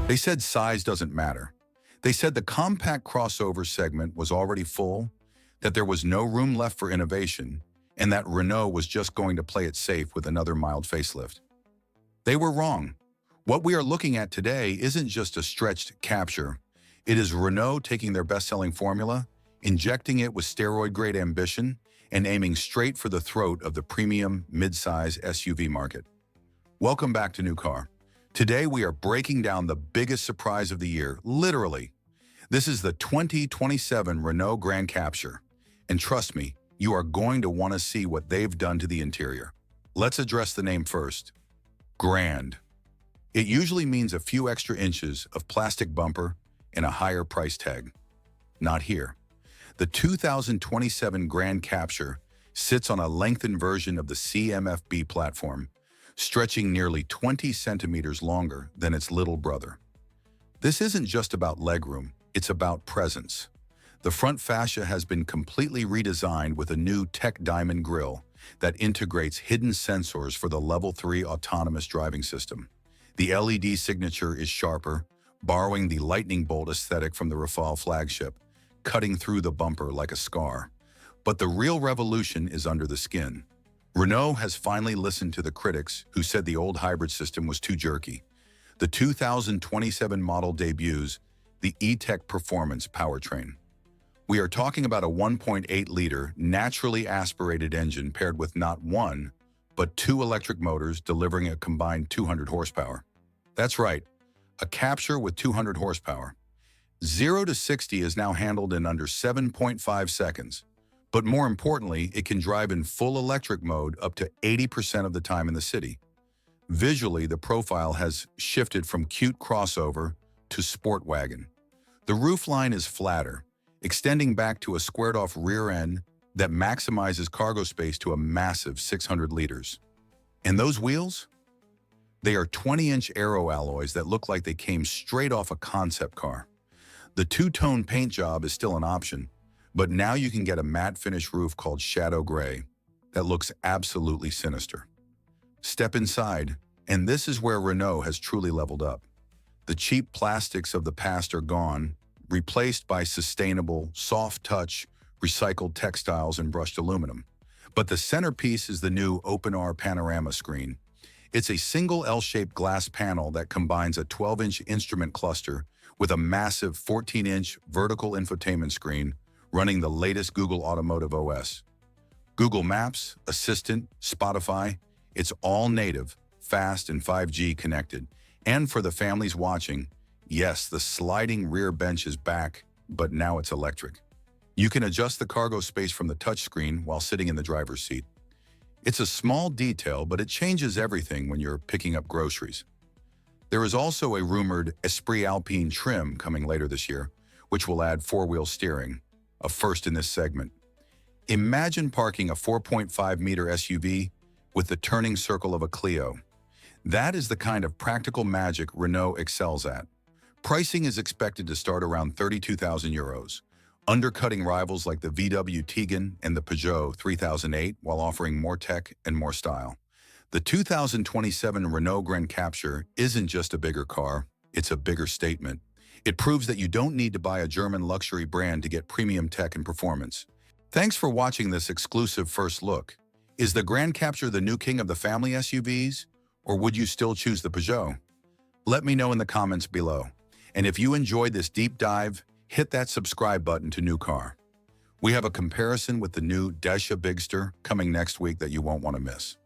They said size doesn't matter. They said the compact crossover segment was already full, that there was no room left for innovation, and that Renault was just going to play it safe with another mild facelift. They were wrong. What we are looking at today isn't just a stretched Captur. It is Renault taking their best-selling formula, injecting it with steroid-grade ambition, and aiming straight for the throat of the premium mid-size SUV market. Welcome back to New Car. Today we are breaking down the biggest surprise of the year, literally. This is the 2027 Renault Grand Captur. And trust me, you are going to want to see what they've done to the interior. Let's address the name first. Grand. It usually means a few extra inches of plastic bumper and a higher price tag. Not here. The 2027 Grand Captur sits on a lengthened version of the CMF-B platform, stretching nearly 20 centimeters longer than its little brother. This isn't just about legroom, it's about presence. The front fascia has been completely redesigned with a new Tech Diamond grille that integrates hidden sensors for the Level 3 autonomous driving system. The LED signature is sharper, borrowing the lightning bolt aesthetic from the Rafale flagship, cutting through the bumper like a scar. But the real revolution is under the skin. Renault has finally listened to the critics who said the old hybrid system was too jerky. The 2027 model debuts the E-Tech Performance powertrain. We are talking about a 1.8-liter naturally aspirated engine paired with not one, but two electric motors delivering a combined 200 horsepower. That's right, a Captur with 200 horsepower. 0 to 60 is now handled in under 7.5 seconds. But more importantly, it can drive in full electric mode up to 80% of the time in the city. Visually, the profile has shifted from cute crossover to sport wagon. The roofline is flatter, extending back to a squared-off rear end that maximizes cargo space to a massive 600 liters. And those wheels? They are 20-inch aero alloys that look like they came straight off a concept car. The two-tone paint job is still an option, but now you can get a matte finish roof called Shadow Gray that looks absolutely sinister. Step inside, and this is where Renault has truly leveled up. The cheap plastics of the past are gone, replaced by sustainable, soft-touch, recycled textiles and brushed aluminum. But the centerpiece is the new open-R panorama screen. It's a single L-shaped glass panel that combines a 12-inch instrument cluster with a massive 14-inch vertical infotainment screen running the latest Google Automotive OS. Google Maps, Assistant, Spotify, it's all native, fast, and 5G connected. And for the families watching, yes, the sliding rear bench is back, but now it's electric. You can adjust the cargo space from the touchscreen while sitting in the driver's seat. It's a small detail, but it changes everything when you're picking up groceries. There is also a rumored Esprit Alpine trim coming later this year, which will add four-wheel steering, a first in this segment. Imagine parking a 4.5-meter SUV with the turning circle of a Clio. That is the kind of practical magic Renault excels at. Pricing is expected to start around 32,000 euros, undercutting rivals like the VW Tiguan and the Peugeot 3008 while offering more tech and more style. The 2027 Renault Grand Captur isn't just a bigger car, it's a bigger statement. It proves that you don't need to buy a German luxury brand to get premium tech and performance. Thanks for watching this exclusive first look. Is the Grand Captur the new king of the family SUVs, or would you still choose the Peugeot? Let me know in the comments below. And if you enjoyed this deep dive, hit that subscribe button to New Car. We have a comparison with the new Dacia Bigster coming next week that you won't want to miss.